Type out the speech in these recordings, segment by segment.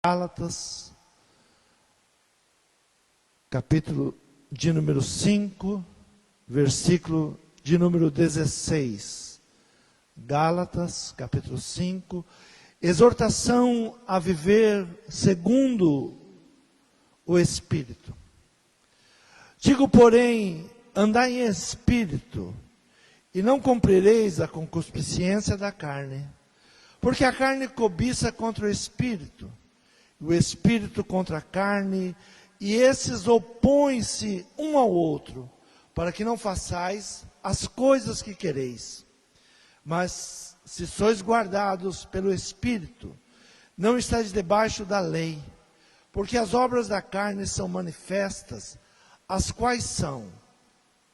Gálatas, capítulo de número 5, versículo de número 16. Gálatas, capítulo 5, exortação a viver segundo o Espírito. Digo, porém, andai em Espírito, e não cumprireis a concupiscência da carne, porque a carne cobiça contra o Espírito, o Espírito contra a carne, e esses opõem-se um ao outro, para que não façais as coisas que quereis. Mas se sois guardados pelo Espírito, não estáis debaixo da lei, porque as obras da carne são manifestas, as quais são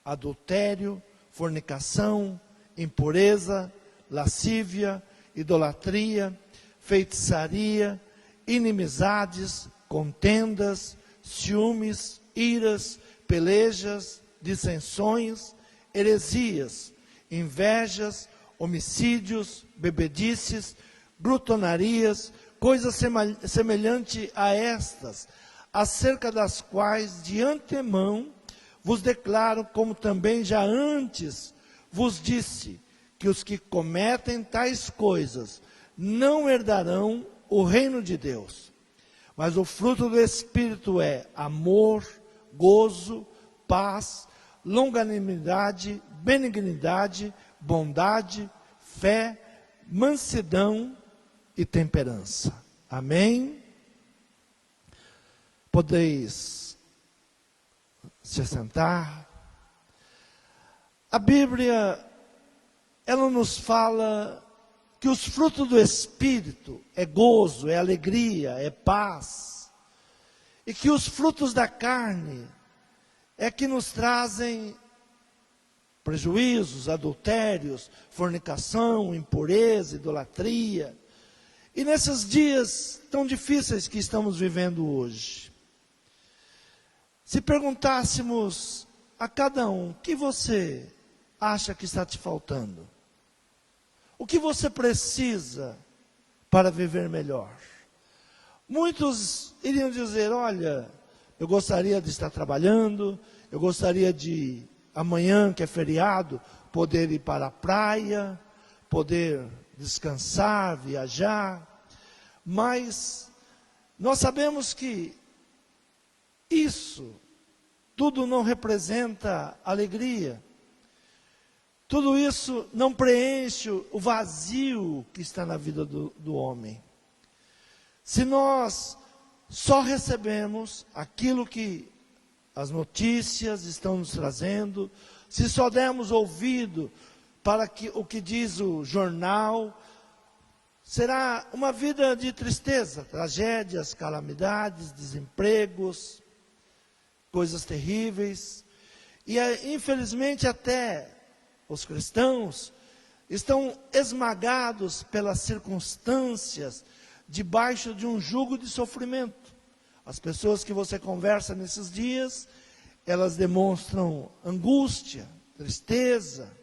adultério, fornicação, impureza, lascívia, idolatria, feitiçaria, inimizades, contendas, ciúmes, iras, pelejas, dissensões, heresias, invejas, homicídios, bebedices, glutonarias, coisas semelhantes a estas, acerca das quais de antemão vos declaro, como também já antes vos disse, que os que cometem tais coisas não herdarão o reino de Deus. Mas o fruto do Espírito é amor, gozo, paz, longanimidade, benignidade, bondade, fé, mansidão e temperança. Amém? Podeis se assentar. A Bíblia, ela nos fala que os frutos do Espírito é gozo, é alegria, é paz. E que os frutos da carne é que nos trazem prejuízos, adultérios, fornicação, impureza, idolatria. E nesses dias tão difíceis que estamos vivendo hoje, se perguntássemos a cada um, o que você acha que está te faltando? O que você precisa para viver melhor? Muitos iriam dizer, olha, eu gostaria de estar trabalhando, eu gostaria de, amanhã que é feriado, poder ir para a praia, poder descansar, viajar. Mas nós sabemos que isso tudo não representa alegria. Tudo isso não preenche o vazio que está na vida do homem. Se nós só recebemos aquilo que as notícias estão nos trazendo, se só dermos ouvido para o que diz o jornal, será uma vida de tristeza, tragédias, calamidades, desempregos, coisas terríveis. E infelizmente até os cristãos estão esmagados pelas circunstâncias, debaixo de um jugo de sofrimento. As pessoas que você conversa nesses dias, elas demonstram angústia, tristeza,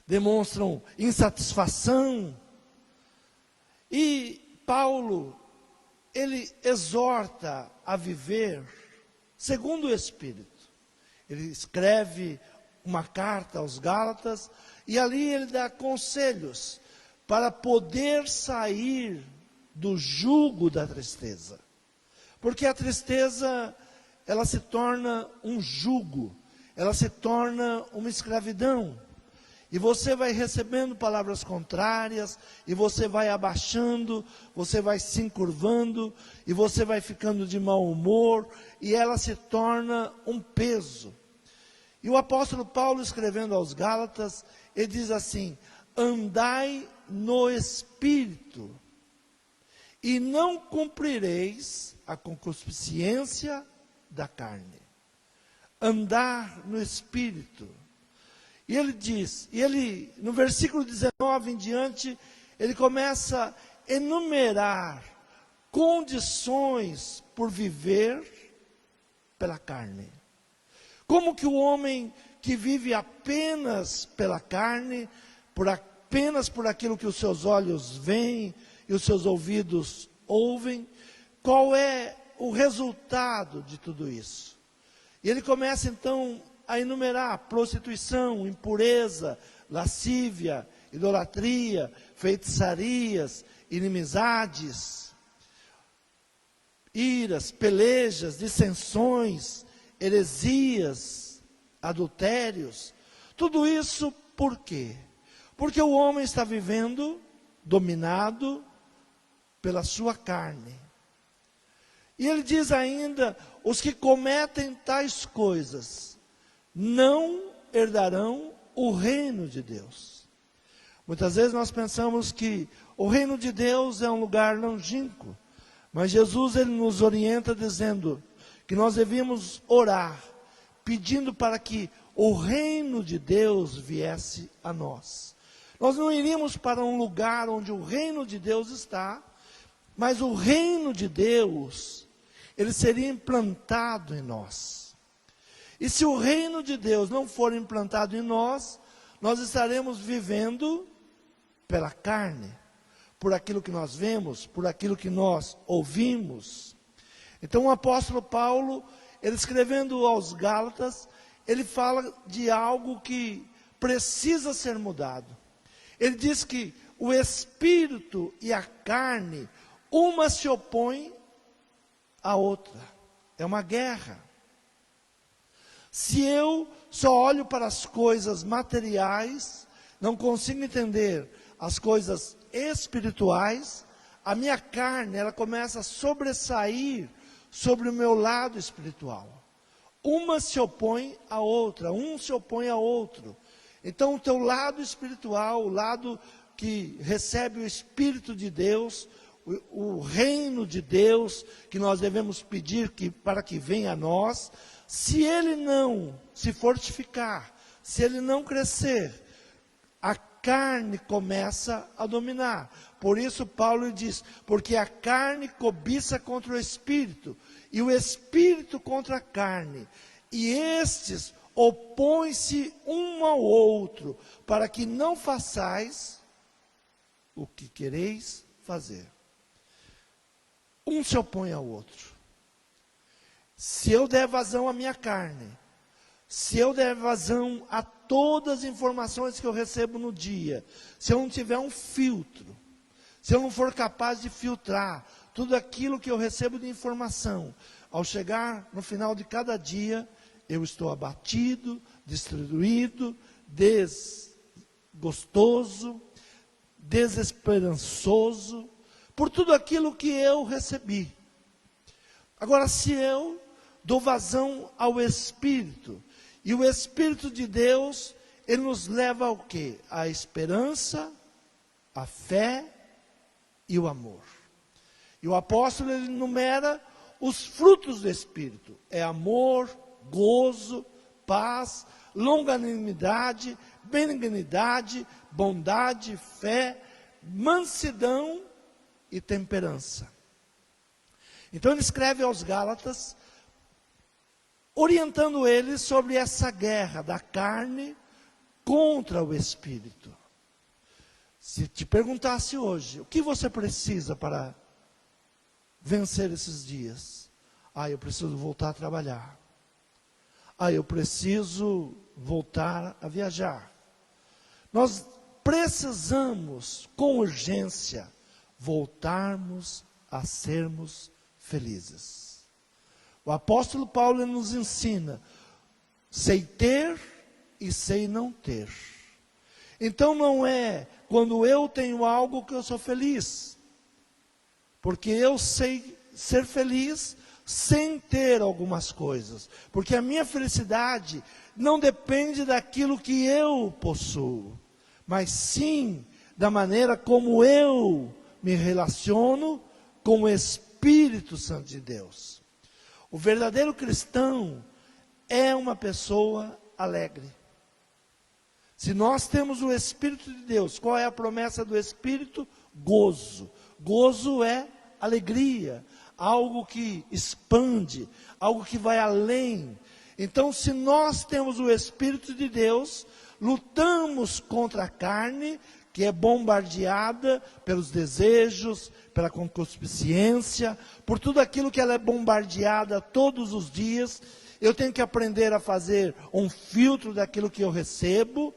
demonstram insatisfação. E Paulo, ele exorta a viver segundo o Espírito. Ele escreve uma carta aos Gálatas, e ali ele dá conselhos para poder sair do jugo da tristeza. Porque a tristeza, ela se torna um jugo, ela se torna uma escravidão. E você vai recebendo palavras contrárias, e você vai abaixando, você vai se encurvando, e você vai ficando de mau humor, e ela se torna um peso. E o apóstolo Paulo, escrevendo aos Gálatas, ele diz assim, andai no Espírito, e não cumprireis a concupiscência da carne. Andar no Espírito. E ele diz, no versículo 19 em diante, ele começa a enumerar condições por viver pela carne. Como que o homem que vive apenas pela carne, apenas por aquilo que os seus olhos veem e os seus ouvidos ouvem, qual é o resultado de tudo isso. E ele começa então a enumerar prostituição, impureza, lascívia, idolatria, feitiçarias, inimizades, iras, pelejas, dissensões, heresias, adultérios. Tudo isso por quê? Porque o homem está vivendo dominado pela sua carne. E ele diz ainda, os que cometem tais coisas não herdarão o reino de Deus. Muitas vezes nós pensamos que o reino de Deus é um lugar longínquo, mas Jesus ele nos orienta dizendo que nós devíamos orar, pedindo para que o reino de Deus viesse a nós. Nós não iríamos para um lugar onde o reino de Deus está, mas o reino de Deus, ele seria implantado em nós. E se o reino de Deus não for implantado em nós, nós estaremos vivendo pela carne, por aquilo que nós vemos, por aquilo que nós ouvimos. Então o apóstolo Paulo, ele escrevendo aos Gálatas, ele fala de algo que precisa ser mudado. Ele diz que o espírito e a carne, uma se opõe à outra. É uma guerra. Se eu só olho para as coisas materiais, não consigo entender as coisas espirituais, a minha carne, ela começa a sobressair sobre o meu lado espiritual. Uma se opõe à outra, um se opõe ao outro. Então o teu lado espiritual, o lado que recebe o Espírito de Deus, o reino de Deus, que nós devemos pedir para que venha a nós, se ele não se fortificar, se ele não crescer, a carne começa a dominar. Por isso Paulo diz, porque a carne cobiça contra o Espírito, e o Espírito contra a carne, e estes opõem-se um ao outro, para que não façais o que quereis fazer. Um se opõe ao outro. Se eu der vazão à minha carne, se eu der vazão a todas as informações que eu recebo no dia, se eu não tiver um filtro, se eu não for capaz de filtrar tudo aquilo que eu recebo de informação, ao chegar no final de cada dia, eu estou abatido, destruído, desgostoso, desesperançoso, por tudo aquilo que eu recebi. Agora, se eu dou vazão ao Espírito, e o Espírito de Deus, ele nos leva ao quê? A esperança, a fé e o amor. E o apóstolo, ele enumera os frutos do Espírito. É amor, gozo, paz, longanimidade, benignidade, bondade, fé, mansidão e temperança. Então ele escreve aos Gálatas, orientando eles sobre essa guerra da carne contra o Espírito. Se te perguntasse hoje, o que você precisa para vencer esses dias? Eu preciso voltar a trabalhar. Eu preciso voltar a viajar. Nós precisamos, com urgência, voltarmos a sermos felizes. O apóstolo Paulo nos ensina, sei ter e sei não ter. Então não é quando eu tenho algo que eu sou feliz, porque eu sei ser feliz sem ter algumas coisas, porque a minha felicidade não depende daquilo que eu possuo, mas sim da maneira como eu me relaciono com o Espírito Santo de Deus. O verdadeiro cristão é uma pessoa alegre. Se nós temos o Espírito de Deus, qual é a promessa do Espírito? Gozo. Gozo é alegria, algo que expande, algo que vai além. Então, se nós temos o Espírito de Deus, lutamos contra a carne, que é bombardeada pelos desejos, pela concupiscência, por tudo aquilo que ela é bombardeada todos os dias. Eu tenho que aprender a fazer um filtro daquilo que eu recebo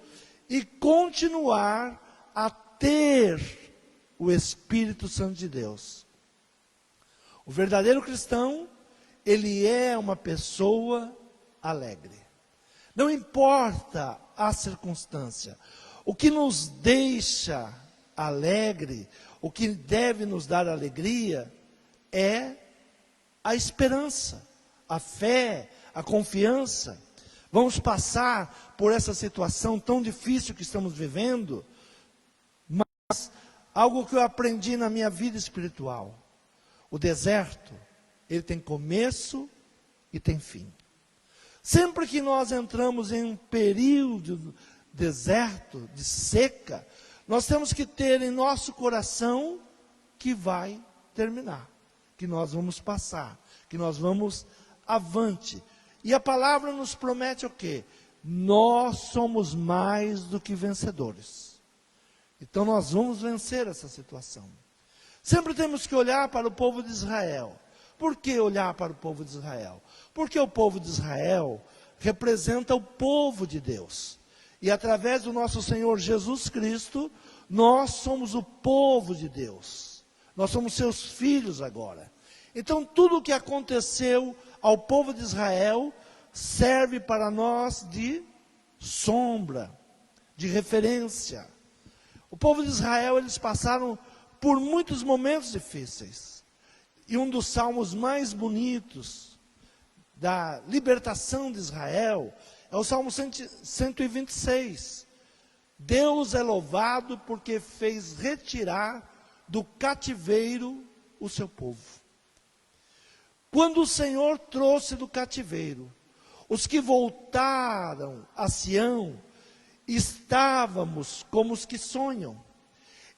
e continuar a ter o Espírito Santo de Deus. O verdadeiro cristão, ele é uma pessoa alegre. Não importa a circunstância. O que nos deixa alegre, o que deve nos dar alegria, é a esperança, a fé, a confiança. Vamos passar por essa situação tão difícil que estamos vivendo, mas algo que eu aprendi na minha vida espiritual: o deserto, ele tem começo e tem fim. Sempre que nós entramos em um período deserto, de seca, nós temos que ter em nosso coração que vai terminar, que nós vamos passar, que nós vamos avante. E a palavra nos promete o quê? Nós somos mais do que vencedores. Então nós vamos vencer essa situação. Sempre temos que olhar para o povo de Israel. Por que olhar para o povo de Israel? Porque o povo de Israel representa o povo de Deus. E através do nosso Senhor Jesus Cristo, nós somos o povo de Deus. Nós somos seus filhos agora. Então tudo o que aconteceu ao povo de Israel serve para nós de sombra, de referência. O povo de Israel, eles passaram por muitos momentos difíceis. E um dos salmos mais bonitos da libertação de Israel é o Salmo 126. Deus é louvado porque fez retirar do cativeiro o seu povo. Quando o Senhor trouxe do cativeiro os que voltaram a Sião, estávamos como os que sonham.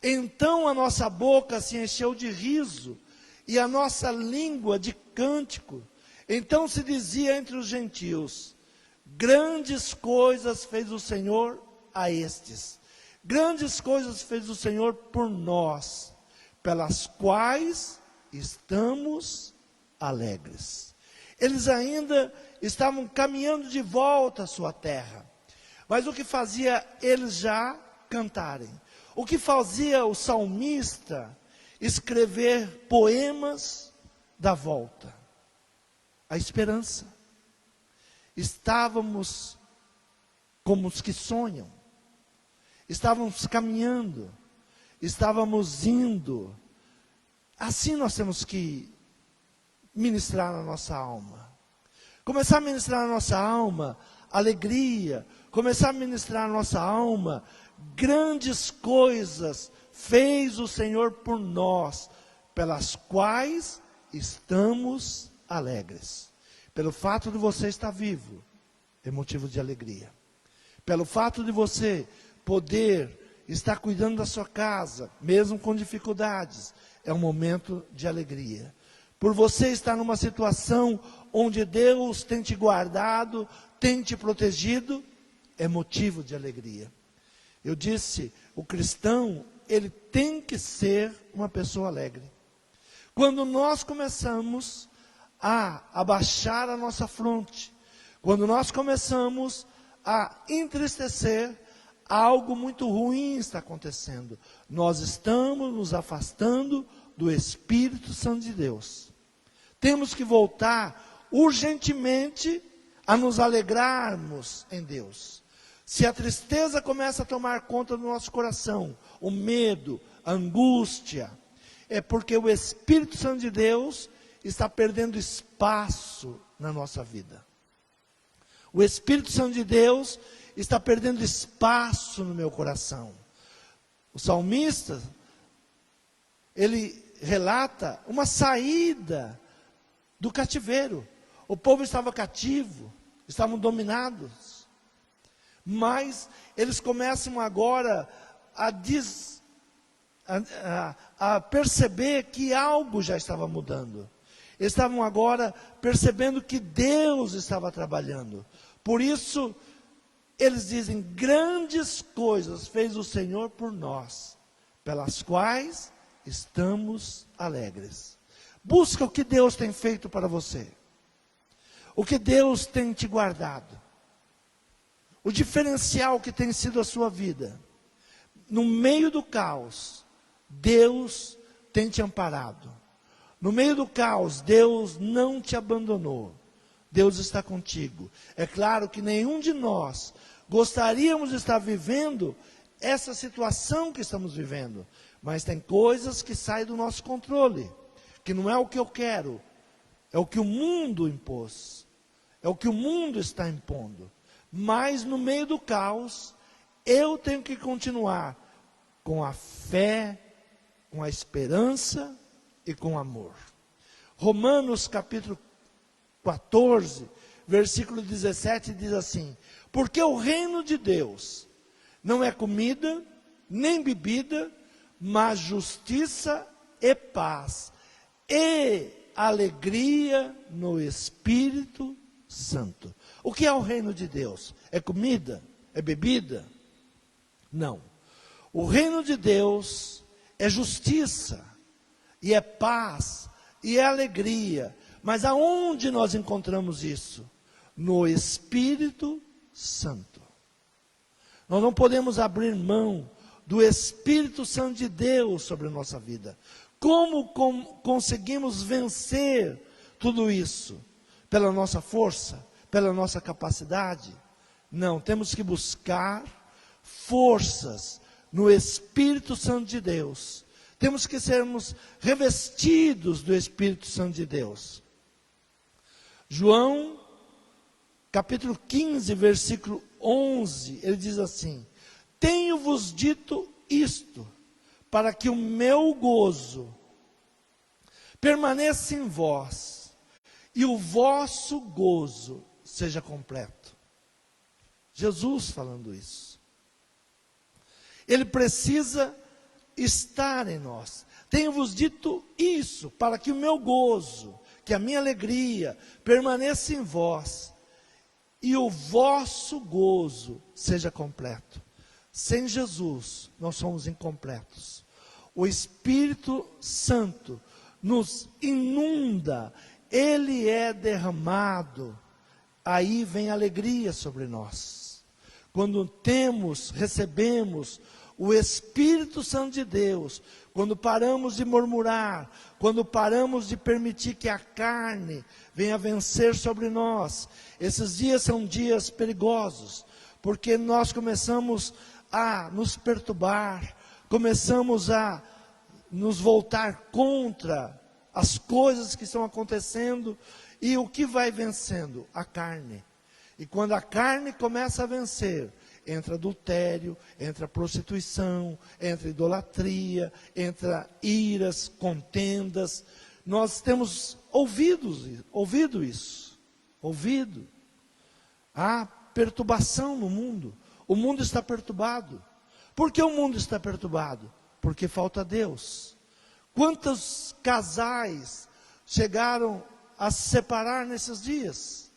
Então a nossa boca se encheu de riso e a nossa língua de cântico. Então se dizia entre os gentios: grandes coisas fez o Senhor a estes. Grandes coisas fez o Senhor por nós, pelas quais estamos alegres. Eles ainda estavam caminhando de volta à sua terra. Mas o que fazia eles já cantarem? O que fazia o salmista escrever poemas da volta? A esperança. Estávamos como os que sonham. Estávamos caminhando. Estávamos indo. Assim nós temos que ministrar na nossa alma. Começar a ministrar na nossa alma alegria. Começar a ministrar na nossa alma grandes coisas fez o Senhor por nós, pelas quais estamos alegres. Pelo fato de você estar vivo, é motivo de alegria. Pelo fato de você poder estar cuidando da sua casa, mesmo com dificuldades, é um momento de alegria. Por você estar numa situação onde Deus tem te guardado, tem te protegido, é motivo de alegria. Eu disse, o cristão, ele tem que ser uma pessoa alegre. Quando nós começamos a abaixar a nossa fronte, quando nós começamos a entristecer, algo muito ruim está acontecendo. Nós estamos nos afastando do Espírito Santo de Deus. Temos que voltar urgentemente a nos alegrarmos em Deus. Se a tristeza começa a tomar conta do nosso coração, o medo, a angústia, é porque o Espírito Santo de Deus está perdendo espaço na nossa vida. O Espírito Santo de Deus está perdendo espaço no meu coração. O salmista, ele relata uma saída do cativeiro. O povo estava cativo, estavam dominados. Mas eles começam agora a perceber que algo já estava mudando. Eles estavam agora percebendo que Deus estava trabalhando. Por isso, eles dizem: grandes coisas fez o Senhor por nós, pelas quais estamos alegres. Busca o que Deus tem feito para você, o que Deus tem te guardado, o diferencial que tem sido a sua vida. No meio do caos, Deus tem te amparado. No meio do caos, Deus não te abandonou. Deus está contigo. É claro que nenhum de nós gostaríamos de estar vivendo essa situação que estamos vivendo, mas tem coisas que saem do nosso controle, que não é o que eu quero, é o que o mundo impôs, é o que o mundo está impondo. Mas no meio do caos, eu tenho que continuar com a fé, com a esperança e com amor. Romanos capítulo 14, versículo 17 diz assim: porque o reino de Deus não é comida, nem bebida, mas justiça e paz, e alegria no Espírito Santo. O que é o reino de Deus? É comida? É bebida? Não. O reino de Deus é justiça, e é paz, e é alegria. Mas aonde nós encontramos isso? No Espírito Santo. Nós não podemos abrir mão do Espírito Santo de Deus sobre a nossa vida. Como conseguimos vencer tudo isso? Pela nossa força? Pela nossa capacidade? Não, temos que buscar forças no Espírito Santo de Deus. Temos que sermos revestidos do Espírito Santo de Deus. João, capítulo 15, versículo 11, ele diz assim: tenho-vos dito isto, para que o meu gozo permaneça em vós, e o vosso gozo seja completo. Jesus falando isso. Ele precisa estar em nós. Tenho-vos dito isso, para que o meu gozo, que a minha alegria permaneça em vós, e o vosso gozo seja completo. Sem Jesus, nós somos incompletos. O Espírito Santo nos inunda, ele é derramado, aí vem alegria sobre nós. Quando recebemos o Espírito Santo de Deus, quando paramos de murmurar, quando paramos de permitir que a carne venha vencer sobre nós, esses dias são dias perigosos, porque nós começamos a nos perturbar, começamos a nos voltar contra as coisas que estão acontecendo, e o que vai vencendo? A carne. E quando a carne começa a vencer, entra adultério, entra prostituição, entra idolatria, entra iras, contendas. Nós temos ouvido isso. Há perturbação no mundo. O mundo está perturbado. Por que o mundo está perturbado? Porque falta Deus. Quantos casais chegaram a se separar nesses dias?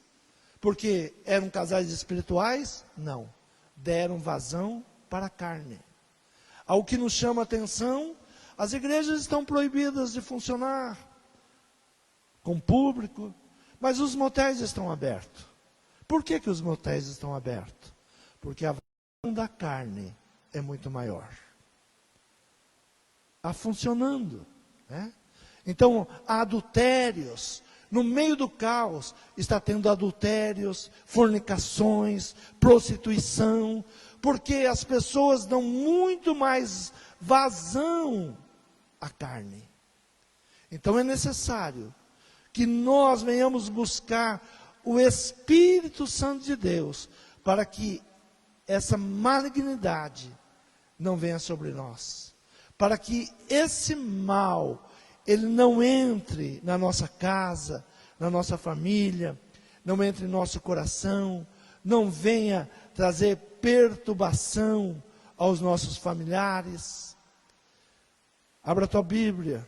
Porque eram casais espirituais? Não. Deram vazão para a carne. Ao que nos chama a atenção, as igrejas estão proibidas de funcionar com público, mas os motéis estão abertos. Por que os motéis estão abertos? Porque a vazão da carne é muito maior. Está funcionando, né? Então, há adultérios. No meio do caos, está tendo adultérios, fornicações, prostituição, porque as pessoas dão muito mais vazão à carne. Então é necessário que nós venhamos buscar o Espírito Santo de Deus, para que essa malignidade não venha sobre nós, para que esse mal ele não entre na nossa casa, na nossa família, não entre em nosso coração, não venha trazer perturbação aos nossos familiares. Abra a tua Bíblia.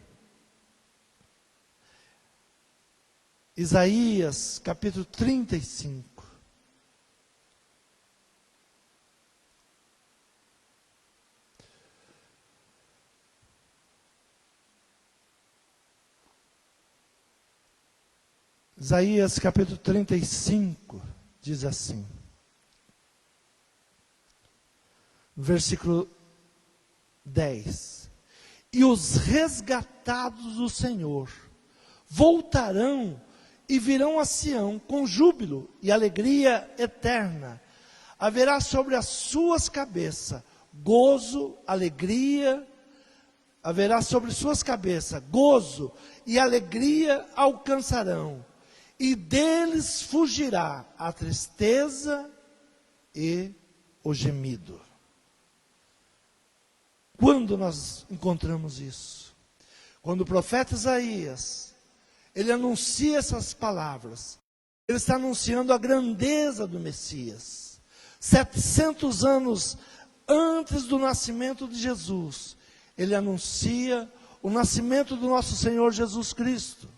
Isaías, capítulo 35. Isaías capítulo 35 diz assim, versículo 10: E os resgatados do Senhor voltarão e virão a Sião com júbilo e alegria eterna. Haverá sobre as suas cabeças gozo, alegria, haverá sobre suas cabeças gozo e alegria alcançarão, e deles fugirá a tristeza e o gemido. Quando nós encontramos isso? Quando o profeta Isaías, ele anuncia essas palavras, ele está anunciando a grandeza do Messias. 700 anos antes do nascimento de Jesus, ele anuncia o nascimento do nosso Senhor Jesus Cristo.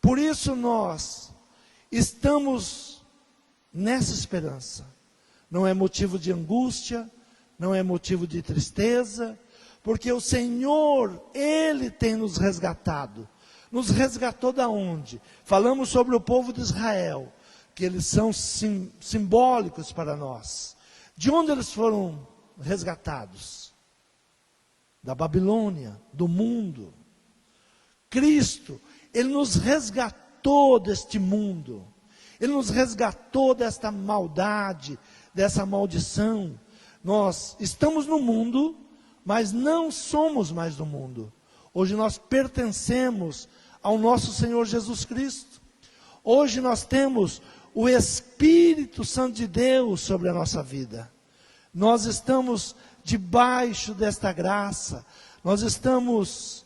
Por isso nós estamos nessa esperança. Não é motivo de angústia, não é motivo de tristeza, porque o Senhor, Ele tem nos resgatado. Nos resgatou da onde? Falamos sobre o povo de Israel, que eles são simbólicos para nós. De onde eles foram resgatados? Da Babilônia, do mundo. Cristo, Ele nos resgatou deste mundo. Ele nos resgatou desta maldade, dessa maldição. Nós estamos no mundo, mas não somos mais do mundo. Hoje nós pertencemos ao nosso Senhor Jesus Cristo. Hoje nós temos o Espírito Santo de Deus sobre a nossa vida. Nós estamos debaixo desta graça. Nós estamos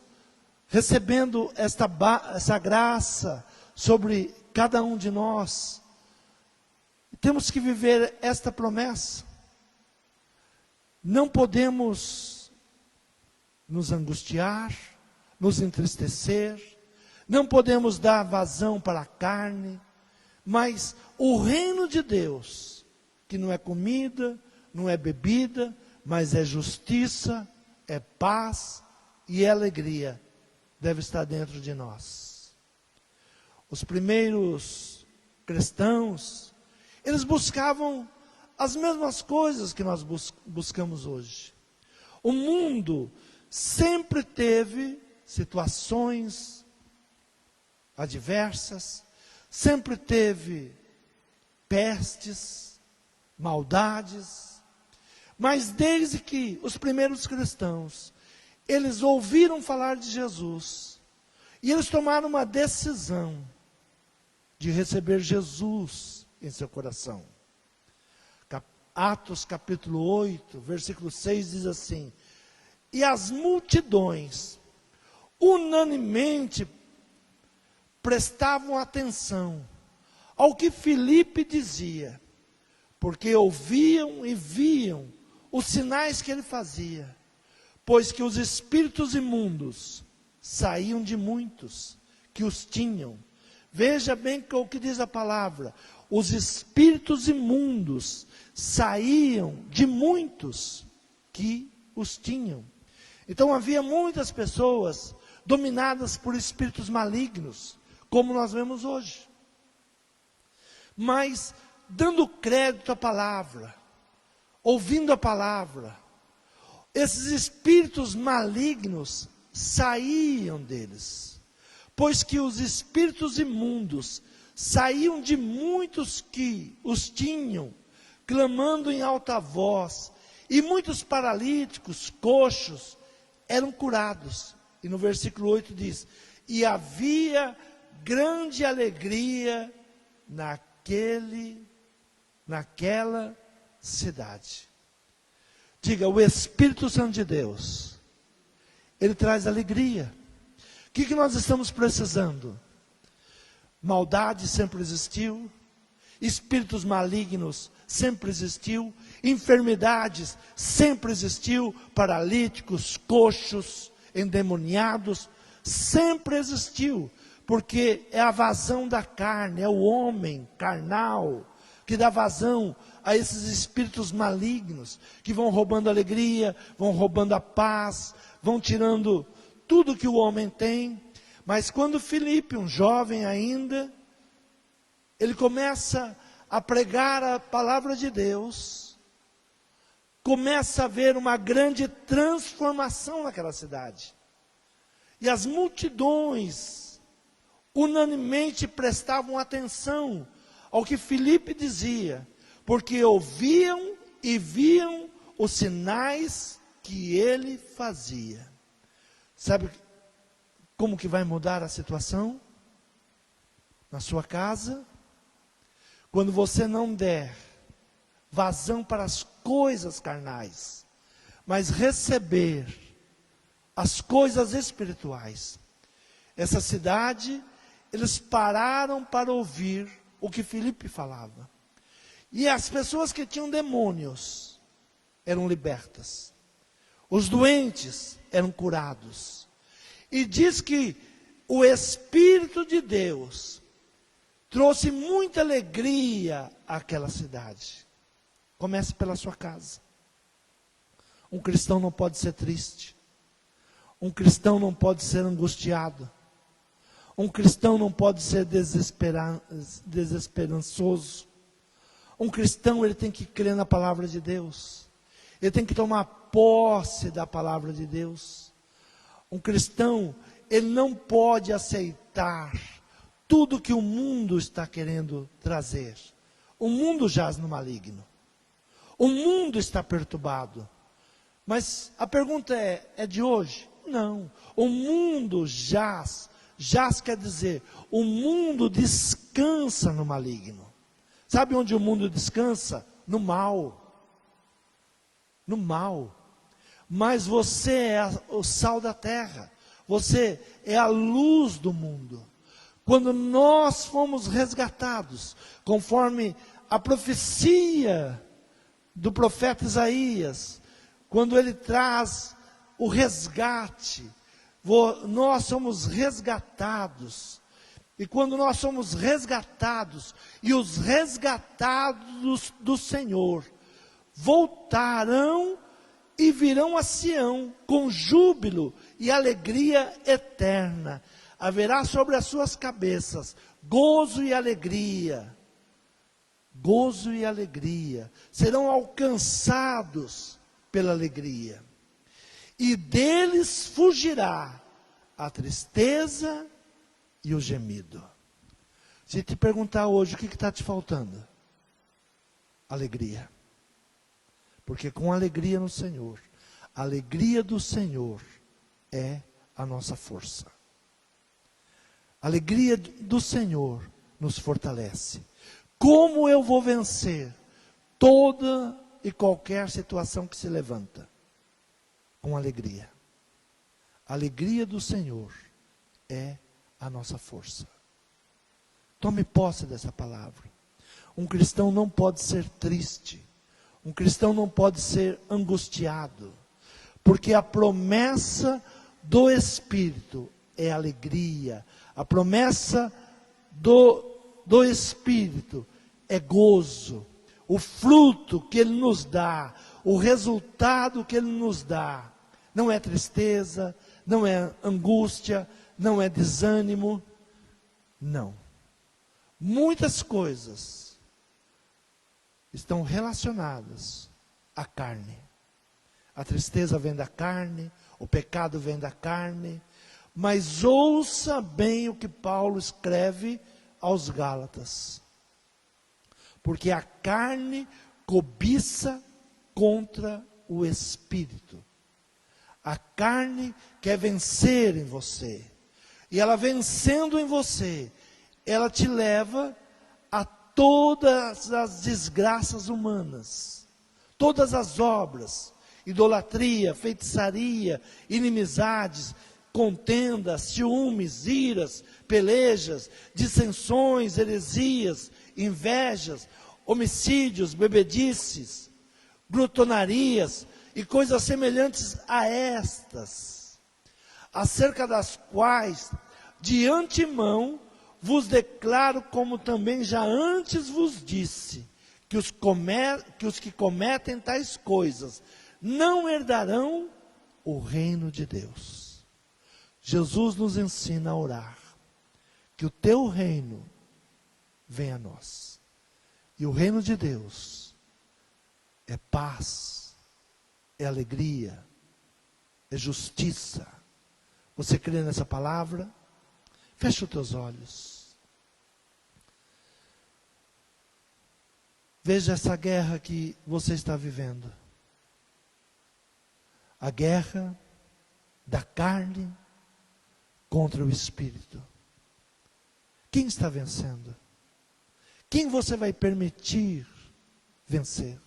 recebendo essa graça sobre cada um de nós. Temos que viver esta promessa. Não podemos nos angustiar, nos entristecer, não podemos dar vazão para a carne, mas o reino de Deus, que não é comida, não é bebida, mas é justiça, é paz e é alegria, deve estar dentro de nós. Os primeiros cristãos, eles buscavam as mesmas coisas que nós buscamos hoje. O mundo sempre teve situações adversas, sempre teve pestes, maldades, mas desde que os primeiros cristãos, eles ouviram falar de Jesus, e eles tomaram uma decisão de receber Jesus em seu coração. Atos capítulo 8, versículo 6 diz assim: E as multidões unanimemente prestavam atenção ao que Filipe dizia, porque ouviam e viam os sinais que ele fazia, pois que os espíritos imundos saíam de muitos que os tinham. Veja bem o que diz a palavra: os espíritos imundos saíam de muitos que os tinham. Então havia muitas pessoas dominadas por espíritos malignos, como nós vemos hoje. Mas dando crédito à palavra, ouvindo a palavra, esses espíritos malignos saíam deles, pois que os espíritos imundos saíam de muitos que os tinham, clamando em alta voz, e muitos paralíticos, coxos, eram curados. E no versículo 8 diz: e havia grande alegria naquela cidade. Diga, o Espírito Santo de Deus, ele traz alegria. O que nós estamos precisando? Maldade sempre existiu, espíritos malignos sempre existiu, enfermidades sempre existiu, paralíticos, coxos, endemoniados, sempre existiu, porque é a vazão da carne, é o homem carnal, que dá vazão a esses espíritos malignos, que vão roubando a alegria, vão roubando a paz, vão tirando tudo que o homem tem. Mas quando Filipe, um jovem ainda, ele começa a pregar a palavra de Deus, começa a haver uma grande transformação naquela cidade. E as multidões unanimemente prestavam atenção ao que Filipe dizia, porque ouviam e viam os sinais que ele fazia. Sabe como que vai mudar a situação? Na sua casa, quando você não der vazão para as coisas carnais, mas receber as coisas espirituais. Essa cidade, eles pararam para ouvir o que Filipe falava. E as pessoas que tinham demônios eram libertas. Os doentes eram curados. E diz que o Espírito de Deus trouxe muita alegria àquela cidade. Comece pela sua casa. Um cristão não pode ser triste. Um cristão não pode ser angustiado. Um cristão não pode ser desesperançoso. Um cristão, ele tem que crer na palavra de Deus. Ele tem que tomar posse da palavra de Deus. Um cristão, ele não pode aceitar tudo que o mundo está querendo trazer. O mundo jaz no maligno. O mundo está perturbado. Mas a pergunta é de hoje? Não. O mundo jaz quer dizer, o mundo descansa no maligno. Sabe onde o mundo descansa? No mal. No mal. Mas você é o sal da terra. Você é a luz do mundo. Quando nós fomos resgatados, conforme a profecia do profeta Isaías, quando ele traz o resgate, nós somos resgatados. E quando nós somos resgatados, e os resgatados do Senhor voltarão e virão a Sião com júbilo e alegria eterna. Haverá sobre as suas cabeças gozo e alegria. Gozo e alegria. Serão alcançados pela alegria. E deles fugirá a tristeza e o gemido. Se te perguntar hoje, o que está te faltando? Alegria. Porque com alegria no Senhor, a alegria do Senhor é a nossa força. A alegria do Senhor nos fortalece. Como eu vou vencer toda e qualquer situação que se levanta? Com alegria. A alegria do Senhor é a nossa força. Tome posse dessa palavra. Um cristão não pode ser triste. Um cristão não pode ser angustiado. Porque a promessa do Espírito é alegria. A promessa do Espírito é gozo. O fruto que Ele nos dá, o resultado que Ele nos dá, não é tristeza, não é angústia, não é desânimo, não. Muitas coisas estão relacionadas à carne. A tristeza vem da carne, o pecado vem da carne, mas ouça bem o que Paulo escreve aos Gálatas. Porque a carne cobiça contra o Espírito. A carne quer vencer em você. E ela vencendo em você, ela te leva a todas as desgraças humanas. Todas as obras, idolatria, feitiçaria, inimizades, contendas, ciúmes, iras, pelejas, dissensões, heresias, invejas, homicídios, bebedices, glutonarias e coisas semelhantes a estas, acerca das quais de antemão vos declaro, como também já antes vos disse, que os que cometem tais coisas não herdarão o reino de Deus. Jesus nos ensina a orar, que o teu reino venha a nós. E o reino de Deus é paz, é alegria, é justiça. Você crê nessa palavra? Feche os teus olhos. Veja essa guerra que você está vivendo. A guerra da carne contra o espírito. Quem está vencendo? Quem você vai permitir vencer?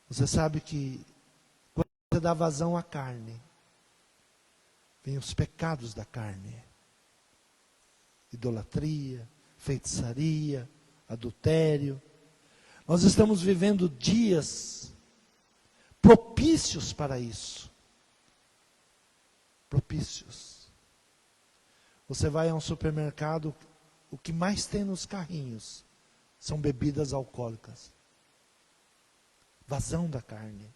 Você sabe que quando você dá vazão à carne, vem os pecados da carne. Idolatria, feitiçaria, adultério. Nós estamos vivendo dias propícios para isso. Propícios. Você vai a um supermercado, o que mais tem nos carrinhos são bebidas alcoólicas. Vazão da carne.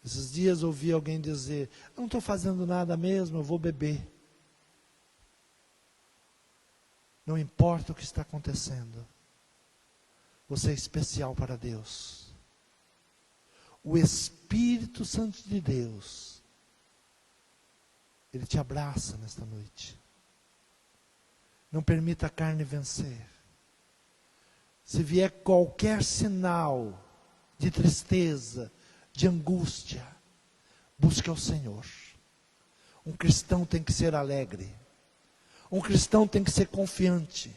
Esses dias ouvi alguém dizer, não estou fazendo nada mesmo, eu vou beber. Não importa o que está acontecendo. Você é especial para Deus. O Espírito Santo de Deus, Ele te abraça nesta noite. Não permita a carne vencer. Se vier qualquer sinal de tristeza, de angústia, busque ao Senhor. Um cristão tem que ser alegre. Um cristão tem que ser confiante.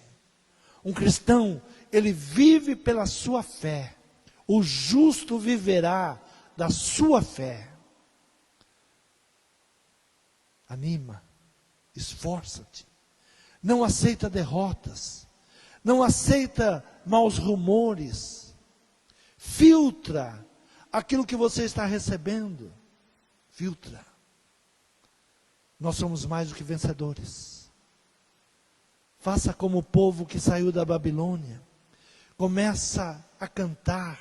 Um cristão, ele vive pela sua fé. O justo viverá da sua fé. Anima, esforça-te. Não aceita derrotas. Não aceita maus rumores. Filtra aquilo que você está recebendo. Filtra. Nós somos mais do que vencedores. Faça como o povo que saiu da Babilônia. Começa a cantar.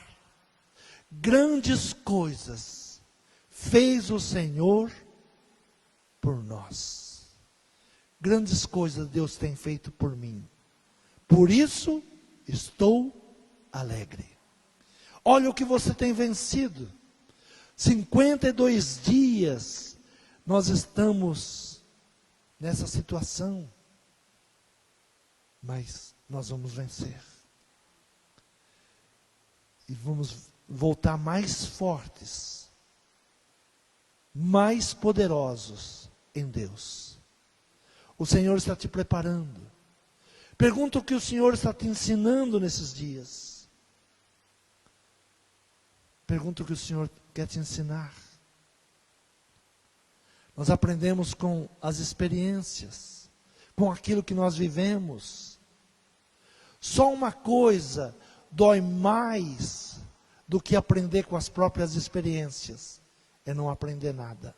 Grandes coisas fez o Senhor por nós. Grandes coisas Deus tem feito por mim. Por isso estou alegre. Olha o que você tem vencido. 52 dias nós estamos nessa situação. Mas nós vamos vencer. E vamos voltar mais fortes, mais poderosos em Deus. O Senhor está te preparando. Pergunta o que o Senhor está te ensinando nesses dias. Pergunta o que o Senhor quer te ensinar. Nós aprendemos com as experiências, com aquilo que nós vivemos. Só uma coisa dói mais do que aprender com as próprias experiências, é não aprender nada.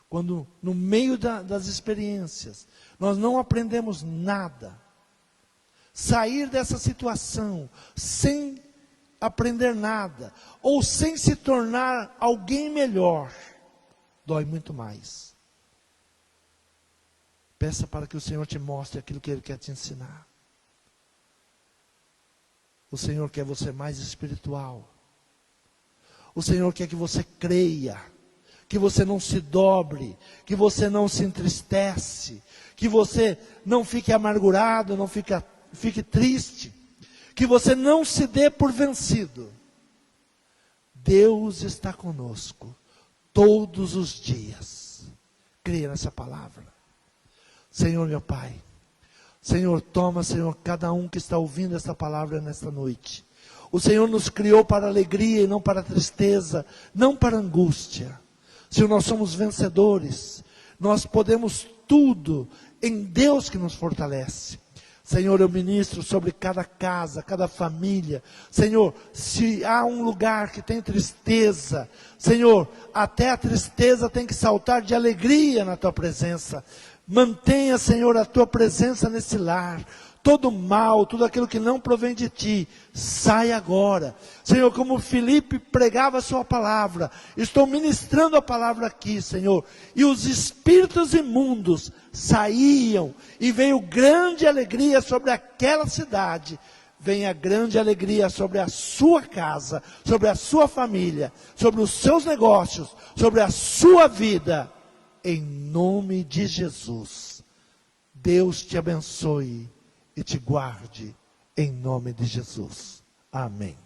Quando no meio das experiências, nós não aprendemos nada, sair dessa situação sem aprender nada, ou sem se tornar alguém melhor, dói muito mais. Peça para que o Senhor te mostre aquilo que Ele quer te ensinar. O Senhor quer você mais espiritual. O Senhor quer que você creia, que você não se dobre, que você não se entristece, que você não fique amargurado, não fique triste, que você não se dê por vencido. Deus está conosco todos os dias. Creia nessa palavra. Senhor meu Pai, Senhor, toma, Senhor, cada um que está ouvindo esta palavra nesta noite. O Senhor nos criou para alegria e não para tristeza, não para angústia. Senhor, nós somos vencedores. Nós podemos tudo em Deus que nos fortalece. Senhor, eu ministro sobre cada casa, cada família. Senhor, se há um lugar que tem tristeza, Senhor, até a tristeza tem que saltar de alegria na Tua presença. Mantenha, Senhor, a Tua presença nesse lar. todo mal, tudo aquilo que não provém de ti, sai agora. Senhor, como Filipe pregava a sua palavra, estou ministrando a palavra aqui, Senhor, e os espíritos imundos saíam, e veio grande alegria sobre aquela cidade. Venha grande alegria sobre a sua casa, sobre a sua família, sobre os seus negócios, sobre a sua vida, em nome de Jesus. Deus te abençoe e te guarde, em nome de Jesus. Amém.